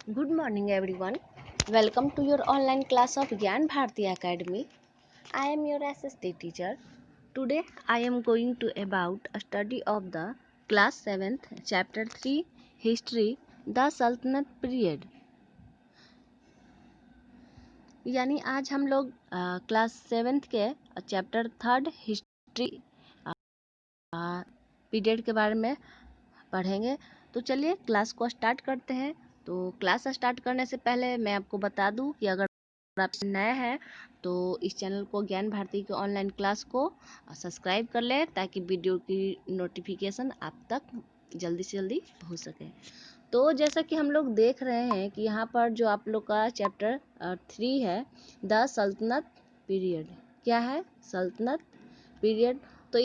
Good morning, everyone. Welcome to your online class of Gyan Bharati Academy. I am your SST teacher. Today, I am going to about a study of the class 7th, chapter 3, History, the Sultanate period. यानी आज हम लोग class 7th के chapter 3 history period के बारे में पढ़ेंगे। तो चलिए क्लास को स्टार्ट करते हैं। तो क्लास स्टार्ट करने से पहले मैं आपको बता दूं कि अगर आप नए हैं तो इस चैनल को ज्ञान भारती के ऑनलाइन क्लास को सब्सक्राइब कर लें ताकि वीडियो की नोटिफिकेशन आप तक जल्दी से जल्दी पहुंच सके। तो जैसा कि हम लोग देख रहे हैं कि यहाँ पर जो आप लोग का चैप्टर 3 है, द सल्तनत पीरियड। क्या है? सल्तनत पीरियड। तो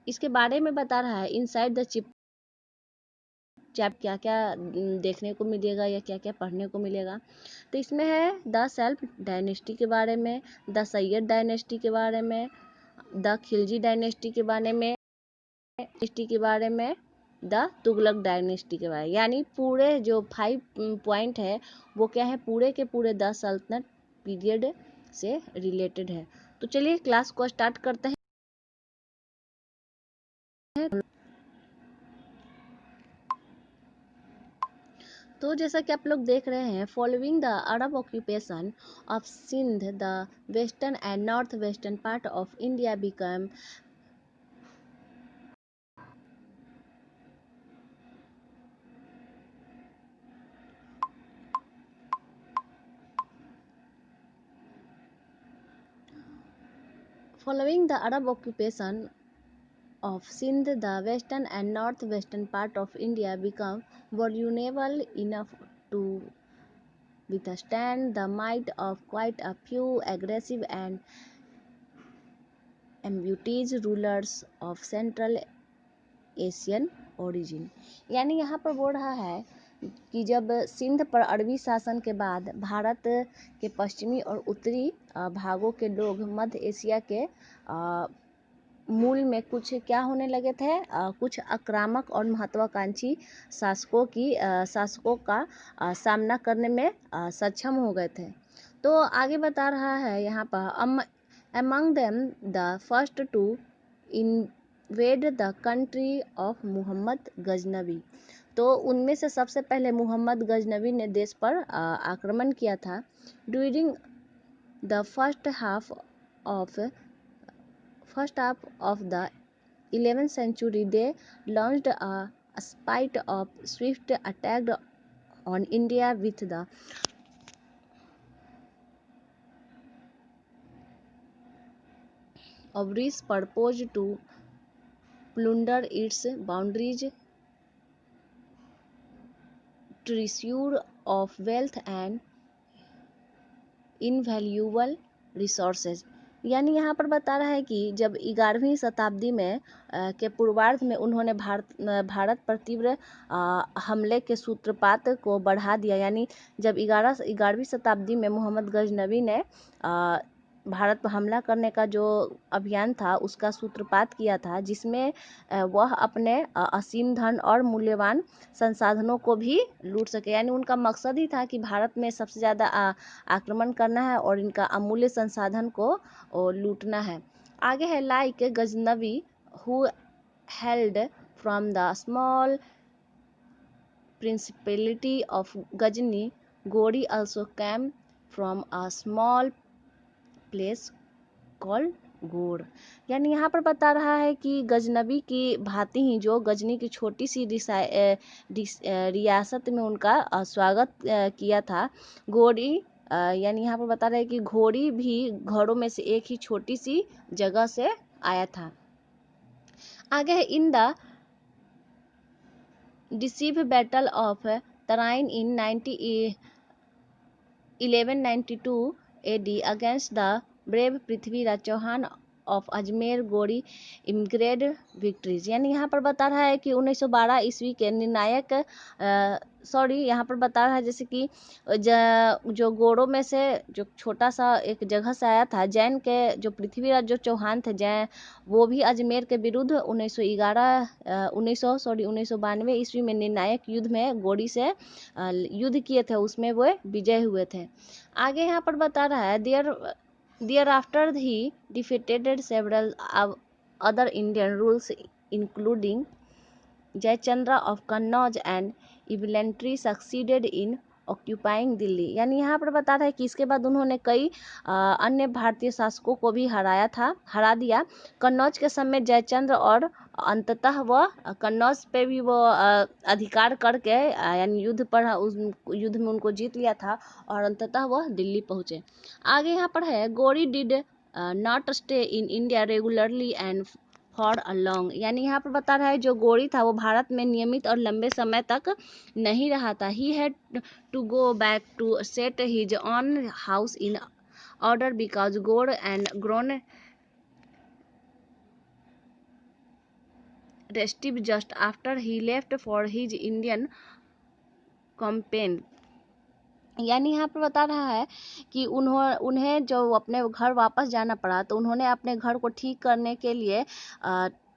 इसके बारे में बता रहा है इनसाइड द चिप क्या क्या देखने को मिलेगा या क्या क्या पढ़ने को मिलेगा। तो इसमें है द सेल्फ डायनेस्टी के बारे में, द सैयद डायनेस्टी के बारे में, द खिलजी डायनेस्टी के बारे में, द तुगलक डायनेस्टी के बारे में। यानी पूरे जो 5 पॉइंट है वो क्या है, पूरे के पूरे द सल्तनत पीरियड से रिलेटेड है। तो चलिए क्लास को स्टार्ट करते हैं। तो जैसा कि आप लोग देख रहे हैं, following the Arab occupation of Sindh the western and north western part of India become following the Arab occupation of Sindh, the western and northwestern part of India became vulnerable enough to withstand the might of quite a few aggressive and ambitious rulers of Central Asian origin. यानी यहाँ पर बोल रहा है कि जब सिंध पर अरबी शासन के बाद भारत के पश्चिमी और उत्तरी भागों के लोग मध्य एशिया के मूल में कुछ क्या होने लगे थे, कुछ आक्रामक और महत्वाकांक्षी शासकों का सामना करने में सक्षम हो गए थे। तो आगे बता रहा है यहाँ पर among them the first to invade the country of Muhammad Ghaznavi. तो उनमें से सबसे पहले मुहम्मद गजनवी ने देश पर आक्रमण किया था। During the first half of the 11th century they launched a spate of swift attack on India with the obvious purpose to plunder its boundaries, treasure of wealth and invaluable resources। यानी यहाँ पर बता रहा है कि जब 11वीं शताब्दी में के पूर्वार्ध में उन्होंने भारत पर तीव्र हमले के सूत्रपात को बढ़ा दिया। यानी जब 11वीं शताब्दी में मोहम्मद गजनवी ने भारत पर हमला करने का जो अभियान था उसका सूत्रपात किया था, जिसमें वह अपने असीम धन और मूल्यवान संसाधनों को भी लूट सके। यानी उनका मकसद ही था कि भारत में सबसे ज़्यादा आक्रमण करना है और इनका अमूल्य संसाधन को लूटना है। आगे है like Ghaznavi who held from the small principality of Ghazni, Ghori also came from a small place called Ghor. यानी यहाँ पर बता रहा है कि गजनबी की भांति ही जो गजनी की छोटी सी रियासत में उनका स्वागत किया था गोरी। यानी यहाँ पर बता रहे हैं कि घोड़ी भी घरों में से एक ही छोटी सी जगह से आया था। आगे है in the decisive battle of Tarain in 1192 AD against the brave Prithviraj Chauhan of Ajmer Ghori emerged victories, यानी यहाँ पर बता रहा है कि 1912 ईस्वी के निर्णायक यहाँ पर बता रहा है जैसे कि जो गोरों में से जो छोटा सा एक जगह से आया था, जैन के जो पृथ्वीराज जो चौहान थे जैन, वो भी अजमेर के विरुद्ध 1992 ईस्वी में निर्णायक युद्ध में गोरी से युद्ध किए थे, उसमें वो विजय हुए थे। आगे यहाँ पर बता रहा है there after he defeated several other Indian rules including Jayachandra of Kannauj and eventually succeeded in occupying Delhi, यानी यहाँ पर बता रहा है कि इसके बाद उन्होंने कई अन्य भारतीय शासकों को भी हरा दिया कन्नौज के समेत जयचंद्र, और अंततः वह कन्नौज पे भी वो अधिकार करके यानी युद्ध में उनको जीत लिया था और अंततः वह दिल्ली पहुँचे। आगे यहाँ पर है गोरी did not stay in India regularly and for a long, यानी यहाँ पर बता रहा है जो गोरी था वो भारत में नियमित और लंबे समय तक नहीं रहा था। He had to go back to set his own house in order because Ghor and grown restive just after he left for his Indian campaign, यानी यहाँ पर बता रहा है कि उन्हें जो अपने घर वापस जाना पड़ा तो उन्होंने अपने घर को ठीक करने के लिए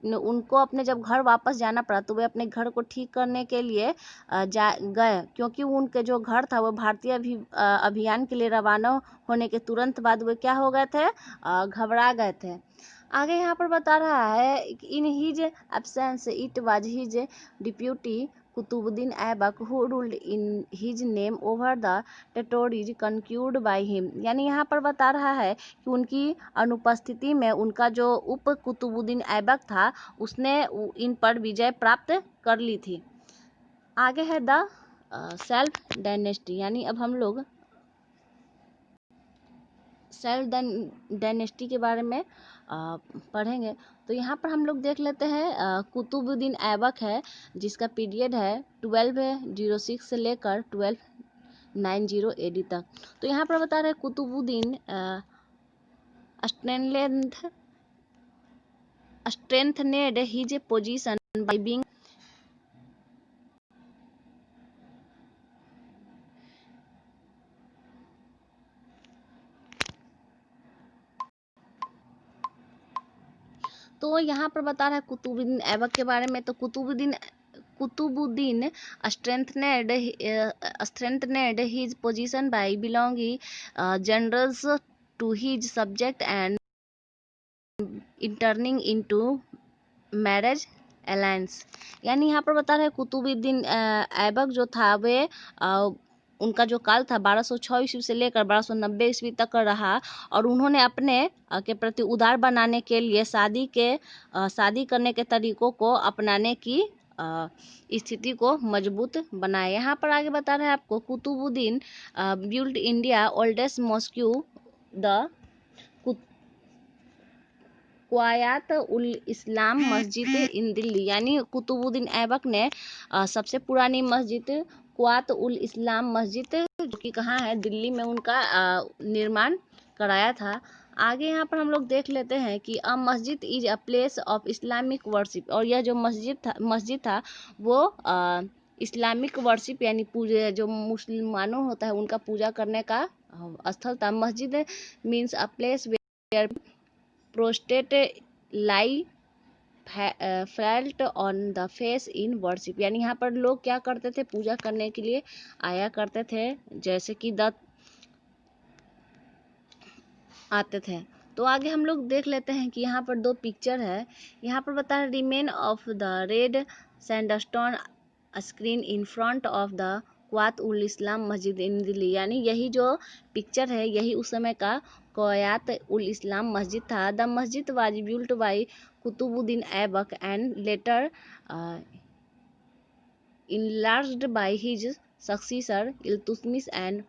उनको अपने जब घर वापस जाना पड़ा तो वे अपने घर को ठीक करने के लिए गए, क्योंकि उनके जो घर था वो भारतीय अभियान के लिए रवाना होने के तुरंत बाद वे क्या हो गए थे, घबरा गए थे। आगे यहाँ पर बता रहा है in his absence it was his deputy Qutbuddin Aibak who ruled in his name over the territories conquered by him, यानी यहाँ पर बता रहा है कि उनकी अनुपस्थिति में उनका जो उप कुतुबुद्दीन ऐबक था उसने इन पर विजय प्राप्त कर ली थी। आगे है द सेल्फ डायनेस्टी, यानी अब हम लोग सेल्फ डायनेस्टी के बारे में पढ़ेंगे। तो यहाँ पर हम लोग देख लेते हैं कुतुबुद्दीन ऐबक है जिसका पीरियड है 1206 से लेकर 1290 AD तक। तो यहाँ पर बता रहे Qutubuddin strengthened his position by being तो यहाँ पर बता रहा है कुतुबुद्दीन ऐबक के बारे में। तो Qutubuddin strengthened his position by belonging generals to his subject and entering into marriage alliance, यानी यहाँ पर बता रहे हैं कुतुबुद्दीन ऐबक जो था वे उनका जो काल था 1206 ईस्वी से लेकर 1290 ईस्वी तक रहा, और उन्होंने अपने के प्रति उदार बनाने के लिए शादी करने के तरीकों को अपनाने की स्थिति को मजबूत बनाया। यहाँ पर आगे बता रहे हैं आपको Qutbuddin build India oldest mosque the Quwwat ul Islam Masjid in Delhi, यानी कुतुबुद्दीन ऐबक ने सबसे पुरानी मस्जिद क्वात उल इस्लाम मस्जिद जो कि कहाँ है, दिल्ली में उनका निर्माण कराया था। आगे यहाँ पर हम लोग देख लेते हैं कि अ मस्जिद is a place of Islamic worship, और यह जो मस्जिद था वो इस्लामिक वर्शिप यानी पूजा जो मुसलमानों होता है उनका पूजा करने का स्थल था। Masjid means a place where prostrate lie flat on the face in worship, यानी यहाँ पर लोग क्या करते थे, पूजा करने के लिए आया करते थे, जैसे कि आते थे। तो आगे हम लोग देख लेते हैं कि यहाँ पर दो पिक्चर है। यहाँ पर बता रहे remain of the red sandstone screen in front of the Quwwat ul Islam Masjid in Delhi, यानी यही जो पिक्चर है यही उस समय का क्वात उल इस्लाम मस्जिद था। The masjid was built by Qutbuddin Aibak and later enlarged by his successor Iltutmish and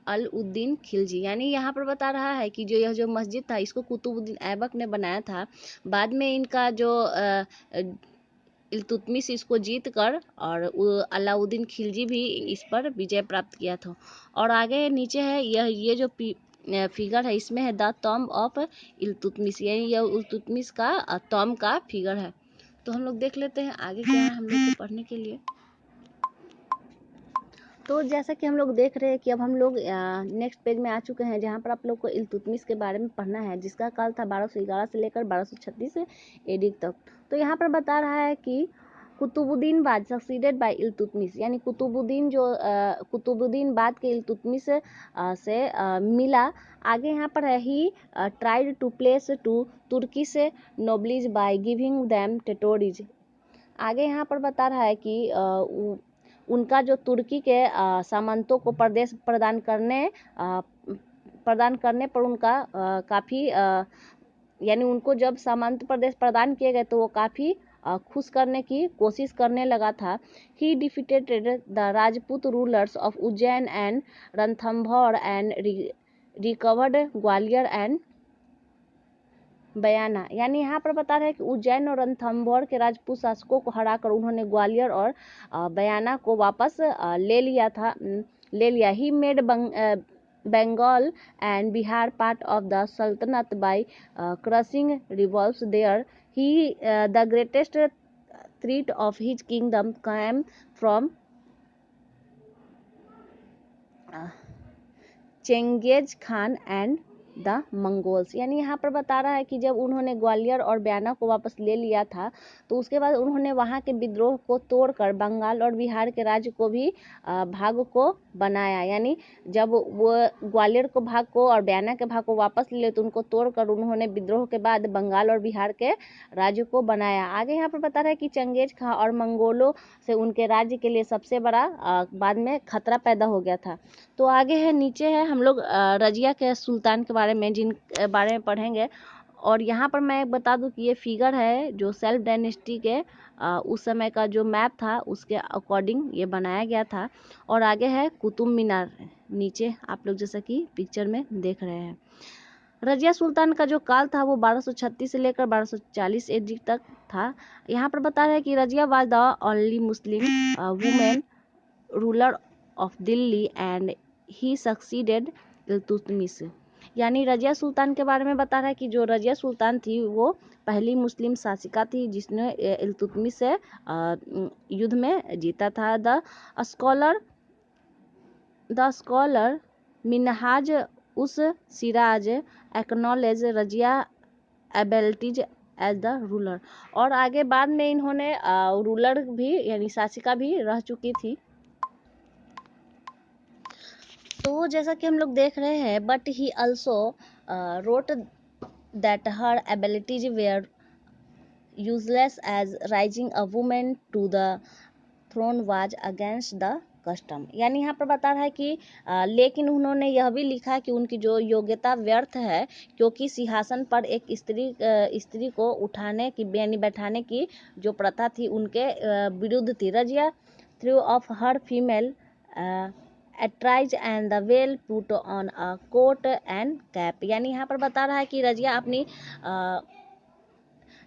Alauddin Khilji, यानी यहाँ पर बता रहा है कि यह जो मस्जिद था इसको कुतुबुद्दीन ऐबक ने बनाया था। बाद में इनका जो इल्तुतमिश इसको जीत कर और अलाउद्दीन खिलजी भी इस पर विजय प्राप्त किया था। और आगे नीचे है ये जो फिगर है, इसमें है द टॉम्ब ऑफ इल्तुतमिश, यानी यह इल्तुतमिश का टॉम्ब का फिगर है। तो हम लोग देख लेते हैं आगे क्या है हम लोग को पढ़ने के लिए। तो जैसा कि हम लोग देख रहे हैं कि अब हम लोग नेक्स्ट पेज में आ चुके हैं, जहाँ पर आप लोग को इल्तुतमिश के बारे में पढ़ना है, जिसका काल था 1211 से लेकर 1236 एडी तक। तो यहाँ पर बता रहा है कि कुतुबुद्दीन बाद सक्सीडेड बाय इल्तुतमिश, यानी कुतुबुद्दीन बाद के इल्तुतमिश से मिला। आगे यहाँ पर है he tried to place to Turkish nobles by giving them territories. आगे यहाँ पर बता रहा है कि उनका जो तुर्की के सामंतों को प्रदेश प्रदान करने पर उनका काफ़ी यानी उनको जब सामंत प्रदेश प्रदान किए गए तो वो काफ़ी खुश करने की कोशिश करने लगा था। He defeated the Rajput rulers of Ujjain and Ranthambore and recovered Gwalior and Bayana, यानी यहाँ पर बता रहे हैं कि उज्जैन और रणथंभौर के राजपूत शासकों को हराकर उन्होंने ग्वालियर और बयाना को वापस ले लिया। He made Bengal and Bihar part of the sultanate by crushing revolts there. He the greatest threat of his kingdom came from Genghis Khan and the Mongols, यानी यहाँ पर बता रहा है कि जब उन्होंने ग्वालियर और बयाना को वापस ले लिया था तो उसके बाद उन्होंने वहाँ के विद्रोह को तोड़कर बंगाल और बिहार के राज्य को भी भाग को बनाया। यानी जब वो ग्वालियर को भाग को और बयाना के भाग को वापस ले लिए तो उनको तोड़कर उन्होंने विद्रोह के बाद बंगाल और बिहार के राज्य को बनाया। आगे यहाँ पर बता रहा है कि चंगेज खां और मंगोलों से उनके राज्य के लिए सबसे बड़ा बाद में खतरा पैदा हो गया था। तो आगे है नीचे है हम लोग रजिया के सुल्तान के बारे में, जिन बारे में पढ़ेंगे। और यहाँ पर मैं बता दूं कि ये फिगर है जो सेल्फ डायनेस्टी के उस समय का जो मैप था उसके अकॉर्डिंग ये बनाया गया था। और आगे है कुतुब मीनार, नीचे आप लोग जैसा कि पिक्चर में देख रहे हैं। रजिया सुल्तान का जो काल था वो 1236 से लेकर 1240 एडी तक था। यहाँ पर बता रहे हैं कि Razia was the only Muslim women ruler of Delhi and he succeeded Iltutmish, यानी रजिया सुल्तान के बारे में बता रहा है कि जो रजिया सुल्तान थी वो पहली मुस्लिम शासिका थी जिसने इल्तुतमिश से युद्ध में जीता था। The scholar Minhaj us Siraj acknowledge Razia abilities as the ruler, और आगे बाद में इन्होंने रूलर भी यानी शासिका भी रह चुकी थी। तो जैसा कि हम लोग देख रहे हैं, but he also wrote that her abilities were useless as raising a women to the throne was against the custom, यानी यहाँ पर बता रहा है कि लेकिन उन्होंने यह भी लिखा कि उनकी जो योग्यता व्यर्थ है क्योंकि सिंहासन पर एक स्त्री को उठाने की यानी बैठाने की जो प्रथा थी उनके विरुद्ध थी। Razia threw off her female attire and the well put on a coat and cap, यानी यहाँ पर बता रहा है कि रजिया अपनी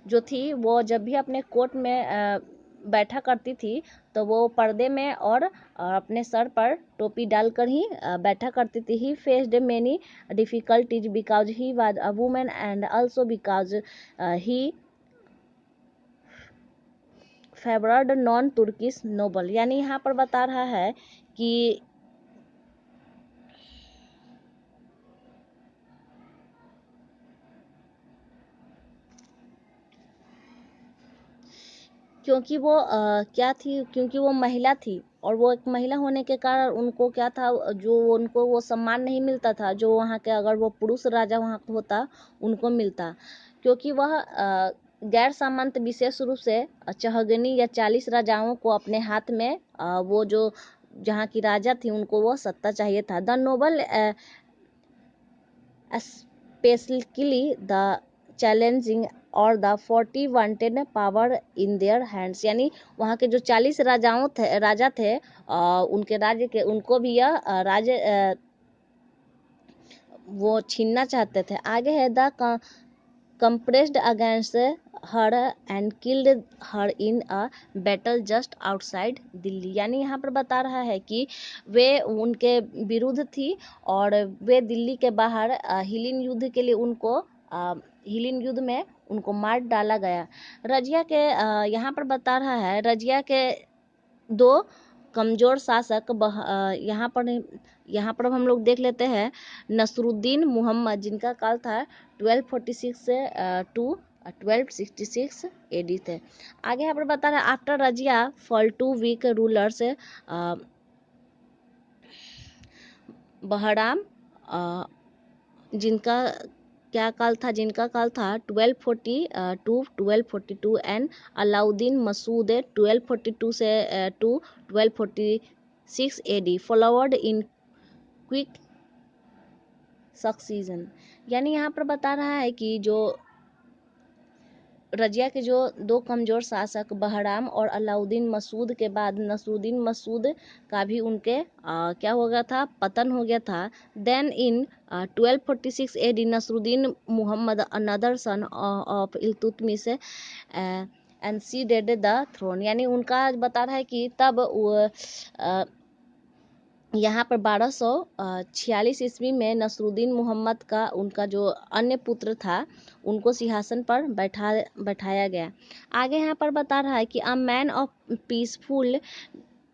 जो थी वो जब भी अपने कोट में बैठा करती थी तो वो पर्दे में और अपने सर पर टोपी डालकर ही बैठा करती थी। He faced many difficulties because he was a women and also because he favoured non Turkish noble, यानी यहाँ पर बता रहा है कि क्योंकि वो क्या थी, क्योंकि वो महिला थी और वो एक महिला होने के कारण उनको क्या था, जो उनको वो सम्मान नहीं मिलता था जो वहाँ के अगर वो पुरुष राजा वहाँ होता उनको मिलता, क्योंकि वह गैर सामंत विशेष रूप से चहगनी या 40 राजाओं को अपने हाथ में वो जो जहाँ की राजा थी उनको वो सत्ता चाहिए था। The noble specially the challenging और the 40 wanted power in their hands, यानी वहाँ के जो 40 राजा थे उनके राज्य के उनको भी यह राज्य वो छीनना चाहते थे। आगे है the compressed against her and killed her in a battle just outside Delhi. यानी यहाँ पर बता रहा है कि वे उनके विरुद्ध थी और वे दिल्ली के बाहर हिलिन युद्ध के लिए उनको हिलिन युद्ध में उनको मार डाला गया। रजिया के यहाँ पर बता रहा है रजिया के दो कमज़ोर शासक यहाँ पर हम लोग देख लेते हैं नसरुद्दीन मोहम्मद, जिनका काल था 1246 से टू 1266 AD थे। आगे यहाँ पर बता रहे after Razia fall to weak rulers Bahram, जिनका क्या काल था, जिनका काल था 1240 टू 1242 एंड अलाउद्दीन मसूद 1242 से to 1246 AD followed in quick सक्सीजन। यानी यहाँ पर बता रहा है कि जो रजिया के जो दो कमज़ोर शासक बहराम और अलाउद्दीन मसूद के बाद नसरुद्दीन मसूद का भी उनके क्या हो गया था, पतन हो गया था। Then in 1246 AD Nasiruddin Mohammad another son of Iltutmish and ascended the throne. यानी उनका बता रहा है कि तब यहाँ पर 1246 ईस्वी में नसरुद्दीन मोहम्मद का उनका जो अन्य पुत्र था उनको सिंहासन पर बैठाया गया। आगे यहाँ पर बता रहा है कि a man of peaceful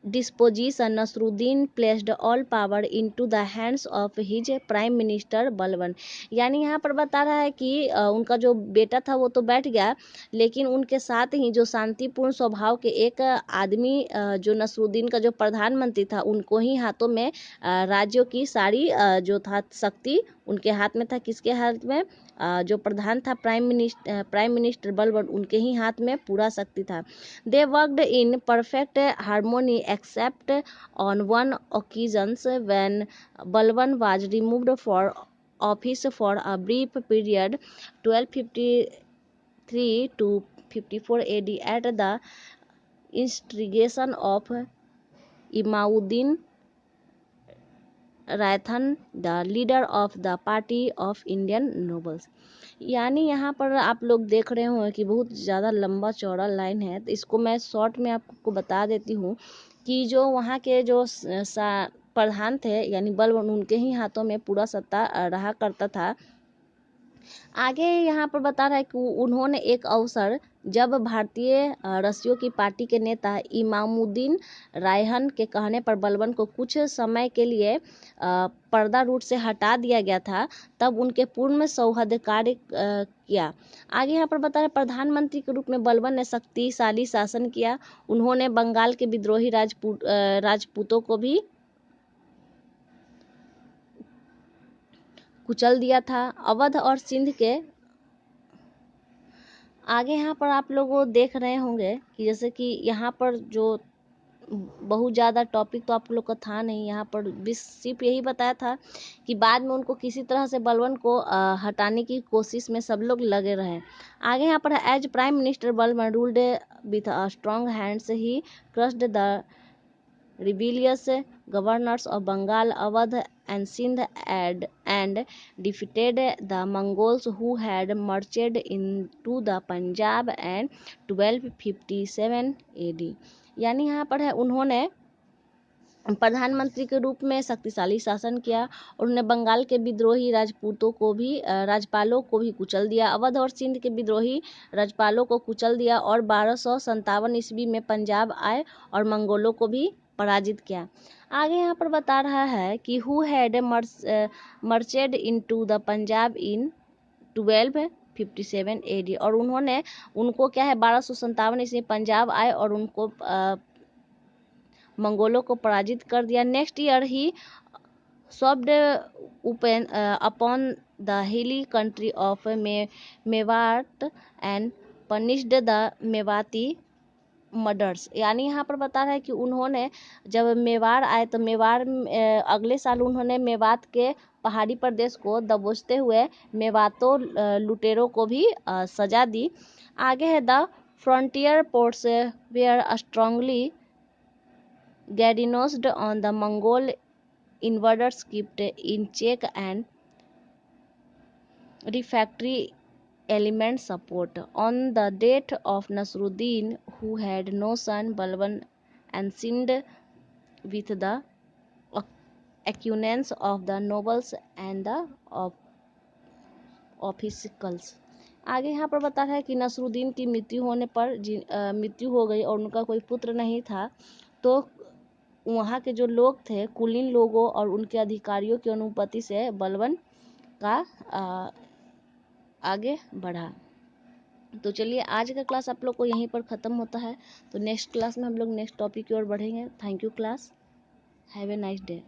disposition Nasiruddin placed all power into the hands of his prime minister Balban. यानी यहाँ पर बता रहा है कि उनका जो बेटा था वो तो बैठ गया, लेकिन उनके साथ ही जो शांतिपूर्ण स्वभाव के एक आदमी जो नसरुद्दीन का जो प्रधानमंत्री था उनको ही हाथों में राज्यों की सारी जो था शक्ति उनके हाथ में था। किसके हाथ में? जो प्रधान था प्राइम मिनिस्टर बलबन, उनके ही हाथ में पूरा शक्ति था। They worked in perfect harmony except on one occasions when Balban was removed for office for a brief period 1253 to 54 AD at the instigation of Imaduddin Raihan the leader of the party of Indian nobles. यानी यहाँ पर आप लोग देख रहे हो कि बहुत ज़्यादा लंबा चौड़ा लाइन है, तो इसको मैं शॉर्ट में आपको बता देती हूँ कि जो वहाँ के जो प्रधान थे यानी बलबन, उनके ही हाथों में पूरा सत्ता रहा करता था। आगे यहाँ पर बता रहा है कि उन्होंने एक अवसर जब भारतीय रसियों की पार्टी के नेता इमामुद्दीन रायहन के कहने पर बलबन को कुछ समय के लिए पर्दा रूट से हटा दिया गया था, तब उनके पूर्ण सौहार्दकारी किया। आगे यहाँ पर बता रहे प्रधानमंत्री के रूप में बलबन ने शक्तिशाली शासन किया। उन्होंने बंगाल के विद्रोही राजपूतों को भी कुचल दिया था। अवध और सिंध के आगे यहाँ पर आप लोग देख रहे होंगे कि जैसे कि यहाँ पर जो बहुत ज़्यादा टॉपिक तो आप लोग का था नहीं, यहाँ पर सिर्फ यही बताया था कि बाद में उनको किसी तरह से बलबन को हटाने की कोशिश में सब लोग लगे रहे। आगे यहाँ पर as prime minister Balban ruled with strong hands he crushed the rebellious governors of Bengal, Awadh and Sindh and defeated the Mongols who had marched into the Punjab and 1257 AD। यानी यहाँ पर है उन्होंने प्रधानमंत्री के रूप में शक्तिशाली शासन किया और उन्होंने बंगाल के विद्रोही राजपालों को भी कुचल दिया। अवध और सिंध के विद्रोही राजपालों को कुचल दिया और 1257 ईस्वी में पंजाब आए और मंगोलों को भी पराजित किया। आगे यहाँ पर बता रहा है कि who had marched into the Punjab in 1257 AD और उनको क्या है 1257 ईस्वी पंजाब आए और उनको मंगोलों को पराजित कर दिया। Next year he swept upon the hilly country of Mewat and punished the Mewati murders. यानी यहाँ पर बता रहा है कि उन्होंने जब मेवाड़ आए तो अगले साल उन्होंने मेवात के पहाड़ी प्रदेश को दबोचते हुए मेवातों लुटेरों को भी सजा दी। आगे है the frontier ports were strongly Gadinosed on the Mongol invaders kept in check and refractory element support. On the death of Nasruddin, who had no son, Balban ancient with the acquiescence of the nobles and the ऑफिसिकल्स। आगे यहाँ पर बता रहा है कि नसरुद्दीन की मृत्यु होने पर मृत्यु हो गई और उनका कोई पुत्र नहीं था, तो वहाँ के जो लोग थे, कुलीन लोगों और उनके अधिकारियों की अनुमति से बलबन का आगे बढ़ा। तो चलिए आज का क्लास आप लोग को यहीं पर ख़त्म होता है। तो नेक्स्ट क्लास में हम लोग नेक्स्ट टॉपिक की ओर बढ़ेंगे। Thank you class, have a nice day.